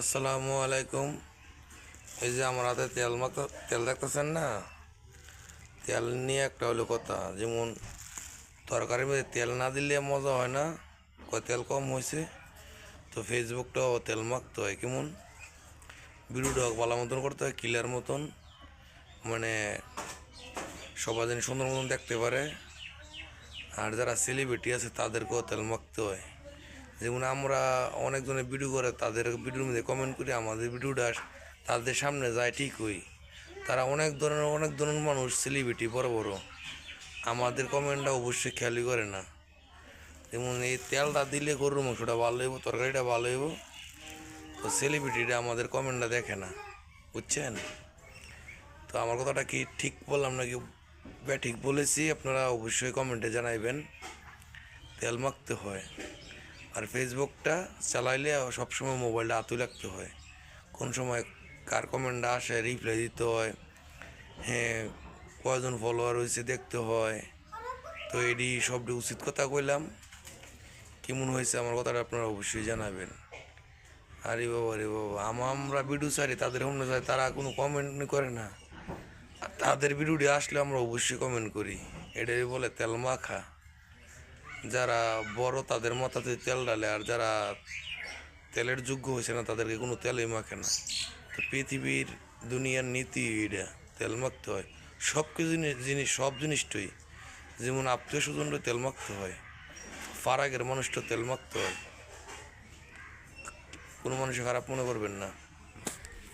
আসসালামু আলাইকুম। এই যে আমার হাতে তেল দেখতেছেন না, তেল নিয়ে একটা হলো কথা। যেমন তরকারির মধ্যে তেল না দিলে মজা হয় না, তেল কম হয়েছে, তো ফেসবুকটাও তেল মাখতে হয়। কেমন ভিডিওটা ভালো মতন করতে হয়, ক্লিয়ার মতন, মানে সবাই যেন সুন্দর মতন দেখতে পারে। আর যারা সেলিব্রিটি আছে তাদেরকেও তেল মাখতে হয়। যেমন আমরা অনেকজনে ভিডিও করে, তাদের ভিডিওর মধ্যে কমেন্ট করি, আমাদের ভিডিওটা তাদের সামনে যায় ঠিকই। তারা অনেক ধরনের মানুষ, সেলিব্রিটি বড় বড়, আমাদের কমেন্টটা অবশ্যই খেয়ালই করে না। যেমন এই তেলটা দিলে গরুর মাংসটা ভালো হইব, তরকারিটা ভালো হইব, তো সেলিব্রিটিটা আমাদের কমেন্টটা দেখে না, বুঝছেন? তো আমার কথাটা কি ঠিক বললাম নাকি ঠিক বলেছি? আপনারা অবশ্যই কমেন্টে জানাইবেন। তেল মাখতে হয়। আর ফেসবুকটা চালাইলে সবসময় মোবাইলটা হাতে রাখতে হয়। কোন সময় কার কমেন্টটা আসে রিপ্লাই দিতে হয়, হ্যাঁ, কয়জন ফলোয়ার হয়েছে দেখতে হয়। তো এটি সবটি উচিত কথা কইলাম। কেমন হয়েছে আমার কথাটা আপনারা অবশ্যই জানাবেন। আরে বাবা, আমরা ভিডিও ছাড়ি, তাদের অন্য যায়, তারা কোনো কমেন্ট করে না। আর তাদের ভিডিওটি আসলে আমরা অবশ্যই কমেন্ট করি। এটাই বলে তেল মাখা। যারা বড় তাদের মাথাতে তেল ডালে, আর যারা তেলের যোগ্য হয়েছে না তাদেরকে কোনো তেলই মাখে না। তো পৃথিবীর দুনিয়ার নীতি এটা, তেল মাখতে হয় সব কিছু জিনিস, সব জিনিসটাই। যেমন আত্মীয় স্বজনরা তেল মাখতে হয়, ফারাকের মানুষটা তেল মাখতে হয়। কোনো মানুষ খারাপ মনে করবেন না।